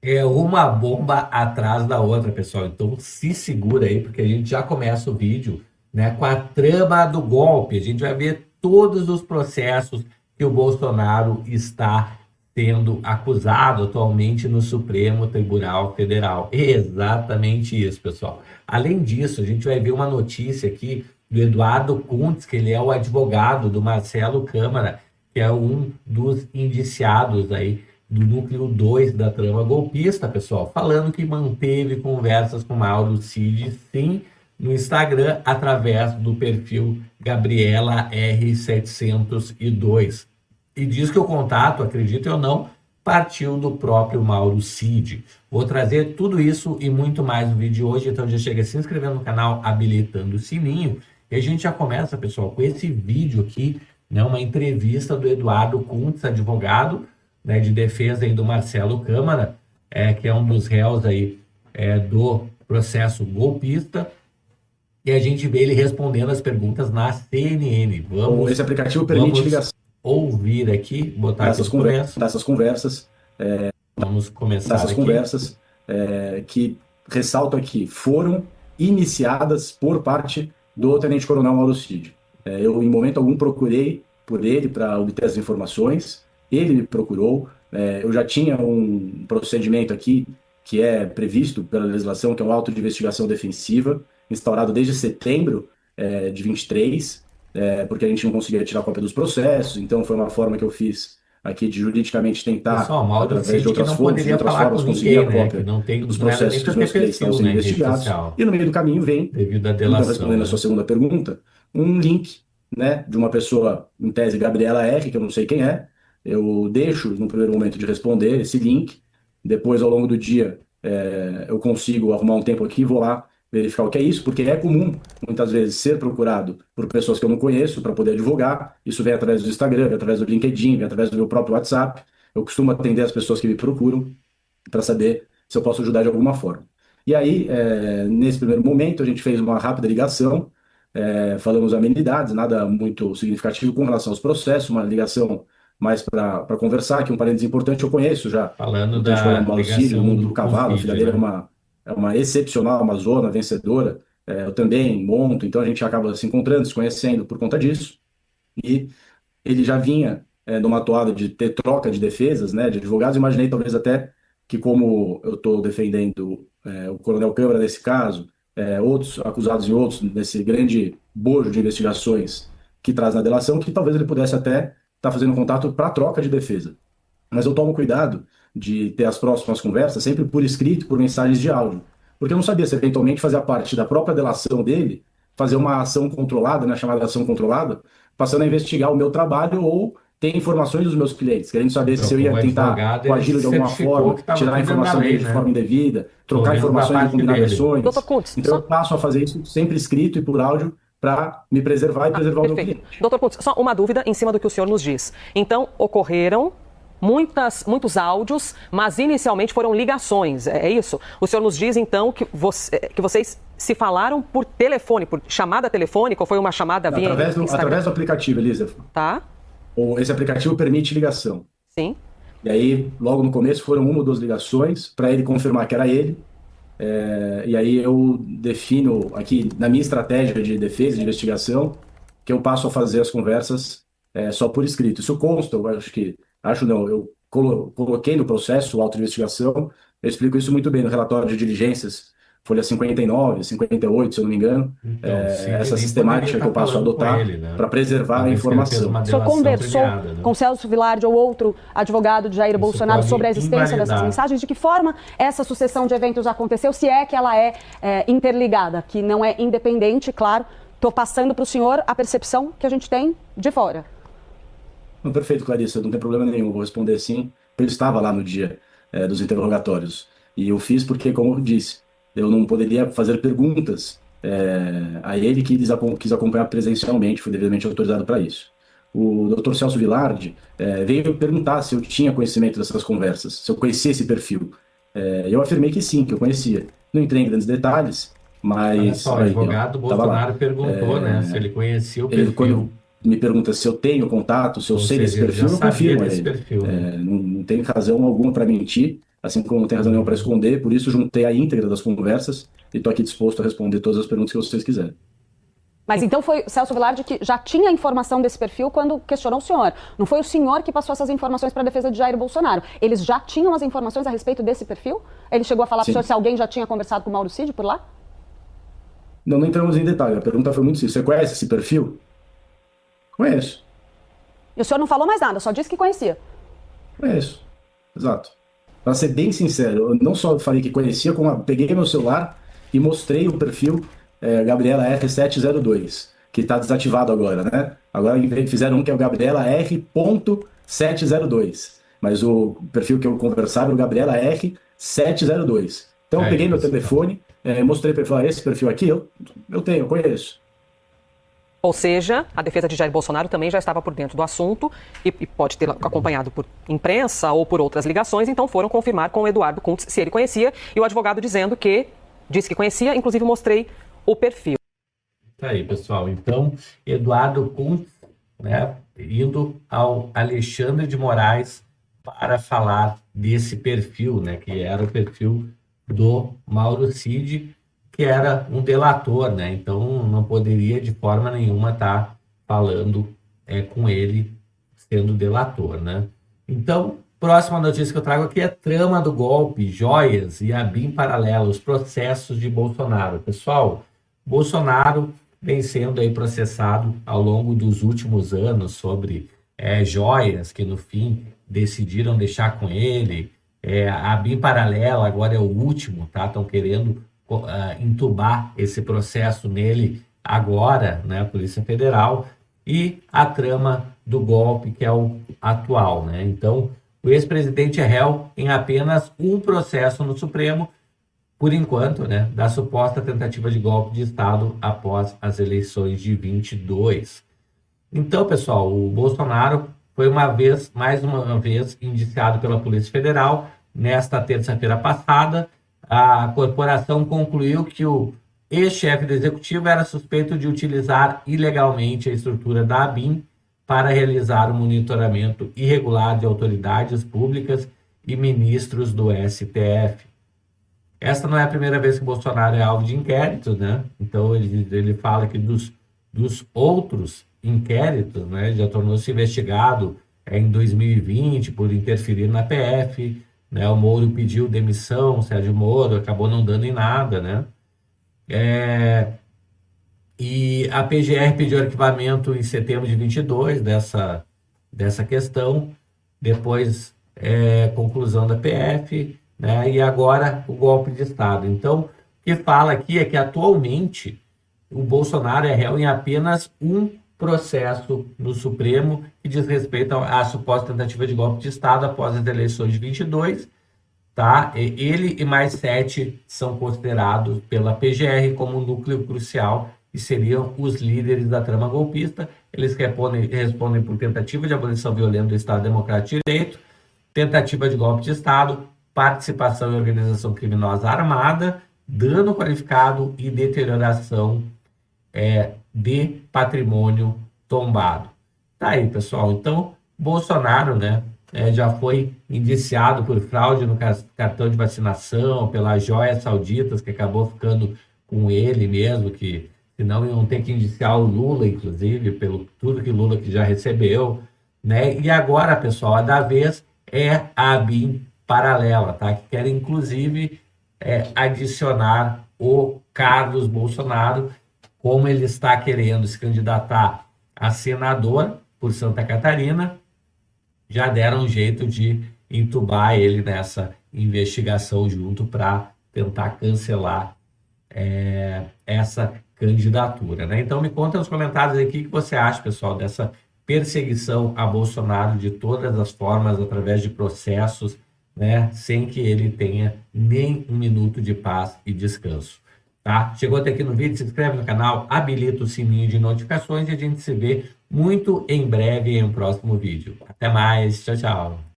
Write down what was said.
É uma bomba atrás da outra, pessoal. Então se segura aí, porque a gente já começa o vídeo, né, com a trama do golpe. A gente vai ver todos os processos que o Bolsonaro está sendo acusado atualmente no Supremo Tribunal Federal. Exatamente isso, pessoal. Além disso, a gente vai ver uma notícia aqui do Eduardo Kuntz, que ele é o advogado do Marcelo Câmara, que é um dos indiciados aí do núcleo 2 da trama golpista, pessoal, falando que manteve conversas com Mauro Cid, sim, no Instagram, através do perfil Gabriela R702. E diz que o contato, acredite ou não, partiu do próprio Mauro Cid. Vou trazer tudo isso e muito mais no vídeo de hoje, então já chega se inscrevendo no canal, habilitando o sininho. E a gente já começa, pessoal, com esse vídeo aqui, né, uma entrevista do Eduardo Kuntz, advogado, né, de defesa aí do Marcelo Câmara, que é um dos réus aí, do processo golpista, e a gente vê ele respondendo as perguntas na CNN. Esse aplicativo permite Vamos ligação ouvir aqui, botar aqui dessas no conversas, começo. dessas conversas, Vamos começar dessas aqui. conversas que ressalto aqui, foram iniciadas por parte do Tenente Coronel Mauro Cid. Eu, em momento algum, procurei por ele para obter as informações, ele me procurou, eu já tinha um procedimento aqui que é previsto pela legislação, que é um auto de investigação defensiva, instaurado desde setembro de 23, porque a gente não conseguia tirar cópia dos processos, então foi uma forma que eu fiz aqui de juridicamente tentar, Pessoal, Mauro através de Cid que outras não fontes, de poderia outras falar com formas, conseguir ninguém, a né? Que cópia não tem, dos não era nem processos para dos ter meus clientes que estão perfil, sendo né, em rede investigados. social, E no meio do caminho vem, devido à então delação, respondendo a né? sua segunda pergunta, um link, né, de uma pessoa, em tese, Gabriela R., que eu não sei quem é. Eu deixo, no primeiro momento, de responder esse link. Depois, ao longo do dia, eu consigo arrumar um tempo aqui, vou lá verificar o que é isso, porque é comum, muitas vezes, ser procurado por pessoas que eu não conheço para poder advogar. Isso vem através do Instagram, vem através do LinkedIn, vem através do meu próprio WhatsApp. Eu costumo atender as pessoas que me procuram para saber se eu posso ajudar de alguma forma. E aí, nesse primeiro momento, a gente fez uma rápida ligação, falamos amenidades, nada muito significativo com relação aos processos, uma ligação mais para conversar, que um parênteses importante, eu conheço já Falando o Tenente Coronel da Mauro Cid, no ligação mundo do com o cavalo, a filha Cid, dele né? é uma excepcional amazona, vencedora, eu também monto, então a gente acaba se encontrando, se conhecendo por conta disso, e ele já vinha numa toada de ter troca de defesas, né, de advogados. Imaginei talvez até que, como eu estou defendendo o Coronel Câmara nesse caso, outros acusados em outros, nesse grande bojo de investigações que traz na delação, que talvez ele pudesse até estar fazendo contato para troca de defesa. Mas eu tomo cuidado de ter as próximas conversas sempre por escrito, por mensagens de áudio, porque eu não sabia se eventualmente fazia parte da própria delação dele fazer uma ação controlada, né, chamada ação controlada, passando a investigar o meu trabalho ou ter informações dos meus clientes, querendo saber Então, se eu ia como tentar advogado, ele coagi-lo de alguma certificou forma, que estava tirar a tudo dentro da informação lei, dele de né? forma indevida, Pelo trocar menos da informações e parte combinar dele. Doutor versões. Kuntz, Então eu só. passo a fazer isso sempre escrito e por áudio para me preservar e Ah, preservar o meu perfeito. cliente. Doutor Kuntz, só uma dúvida em cima do que o senhor nos diz. Então, ocorreram muitos áudios, mas inicialmente foram ligações, é isso? O senhor nos diz, então, que vocês se falaram por telefone, por chamada telefônica, ou foi uma chamada via Instagram? Através do aplicativo, Elisa. Tá, Esse aplicativo permite ligação. sim. E aí, logo no começo, foram uma ou duas ligações para ele confirmar que era ele. E aí eu defino aqui, na minha estratégia de defesa, de investigação, que eu passo a fazer as conversas só por escrito. Isso consta, eu acho que... Acho não, eu coloquei no processo o auto de investigação, eu explico isso muito bem no relatório de diligências, folha 59, 58, se eu não me engano, Então, o Cid essa nem poderia sistemática que estar eu passo a falando com adotar ele, né? para preservar Uma a vez que ele fez informação. uma O senhor delação conversou premiada, né? com Celso Vilardi ou outro advogado de Jair Bolsonaro pode sobre a existência invalidar. dessas mensagens? De que forma essa sucessão de eventos aconteceu, se é que ela é interligada, que não é independente, claro. Estou passando para o senhor a percepção que a gente tem de fora. Não, perfeito, Clarissa, não tem problema nenhum, vou responder sim. Eu estava lá no dia dos interrogatórios e eu fiz porque, como eu disse, eu não poderia fazer perguntas a ele que quis acompanhar presencialmente, foi devidamente autorizado para isso. O Dr. Celso Vilardi veio perguntar se eu tinha conhecimento dessas conversas, se eu conhecia esse perfil. Eu afirmei que sim, que eu conhecia. Não entrei em grandes detalhes, Olha mas só, o aí, ó, advogado tava lá. Bolsonaro perguntou, né, se ele conhecia o Ele, perfil. quando me pergunta se eu tenho contato, se eu Ou sei desse seja, ele já perfil, eu sabia confirmo a desse ele. perfil, né? Não tem razão alguma para mentir. assim como não tem razão nenhuma para esconder, por isso juntei a íntegra das conversas e estou aqui disposto a responder todas as perguntas que vocês quiserem. Mas então foi Celso Velarde que já tinha informação desse perfil quando questionou o senhor. Não foi o senhor que passou essas informações para a defesa de Jair Bolsonaro. Eles já tinham as informações a respeito desse perfil? Ele chegou a falar para o senhor se alguém já tinha conversado com o Mauro Cid por lá? Não entramos em detalhe, a pergunta foi muito simples. Você conhece esse perfil? Conheço. E o senhor não falou mais nada, só disse que conhecia. Conheço. Exato. Para ser bem sincero, eu não só falei que conhecia, como peguei meu celular e mostrei o perfil Gabriela R702, que está desativado agora, né? Agora fizeram um que é o Gabriela R.702, mas o perfil que eu conversava era o Gabriela R702. Então eu peguei meu telefone, mostrei para ele, falei, esse perfil aqui eu tenho, eu conheço. Ou seja, a defesa de Jair Bolsonaro também já estava por dentro do assunto e pode ter acompanhado por imprensa ou por outras ligações, então foram confirmar com o Eduardo Kuntz se ele conhecia, e o advogado disse que conhecia, inclusive mostrei o perfil. Tá aí, pessoal. Então, Eduardo Kuntz, né, indo ao Alexandre de Moraes para falar desse perfil, né, que era o perfil do Mauro Cid, que era um delator, né? Então não poderia de forma nenhuma estar falando com ele sendo delator, né? Então, próxima notícia que eu trago aqui é trama do golpe, joias e ABIN paralelo, os processos de Bolsonaro. Pessoal, Bolsonaro vem sendo aí processado ao longo dos últimos anos sobre joias que no fim decidiram deixar com ele. A ABIN paralela agora é o último, tá? Estão querendo entubar esse processo nele agora, né, a Polícia Federal, e a trama do golpe, que é o atual, né? Então, o ex-presidente é réu em apenas um processo no Supremo, por enquanto, né, da suposta tentativa de golpe de Estado após as eleições de 22. Então, pessoal, o Bolsonaro foi mais uma vez, indiciado pela Polícia Federal. Nesta terça-feira passada, a corporação concluiu que o ex-chefe do executivo era suspeito de utilizar ilegalmente a estrutura da ABIN para realizar o monitoramento irregular de autoridades públicas e ministros do STF. Esta não é a primeira vez que Bolsonaro é alvo de inquéritos, né? Então ele fala que dos outros inquéritos, né, já tornou-se investigado em 2020 por interferir na PF, né? O Moro pediu demissão, o Sérgio Moro acabou não dando em nada, né? E a PGR pediu arquivamento em setembro de 22 dessa questão, depois conclusão da PF, né? E agora o golpe de Estado. Então, o que fala aqui é que atualmente o Bolsonaro é réu em apenas um processo no Supremo que diz respeito à suposta tentativa de golpe de Estado após as eleições de 22, tá? Ele e mais 7 são considerados pela PGR como um núcleo crucial e seriam os líderes da trama golpista. Eles respondem por tentativa de abolição violenta do Estado Democrático de Direito, tentativa de golpe de Estado, participação em organização criminosa armada, dano qualificado e deterioração de patrimônio tombado. Tá aí, pessoal. Então, Bolsonaro, né, já foi indiciado por fraude no cartão de vacinação, pelas joias sauditas, que acabou ficando com ele mesmo, que senão iam ter que indiciar o Lula, inclusive, pelo tudo que Lula que já recebeu, né? E agora, pessoal, a da vez é a ABIN paralela, tá? Que quer, inclusive, adicionar o Carlos Bolsonaro, como ele está querendo se candidatar a senador por Santa Catarina, já deram um jeito de entubar ele nessa investigação junto para tentar cancelar essa candidatura, né? Então me conta nos comentários aí o que você acha, pessoal, dessa perseguição a Bolsonaro de todas as formas, através de processos, né? Sem que ele tenha nem um minuto de paz e descanso. Tá? Chegou até aqui no vídeo, se inscreve no canal, habilita o sininho de notificações e a gente se vê muito em breve em um próximo vídeo. Até mais, tchau, tchau.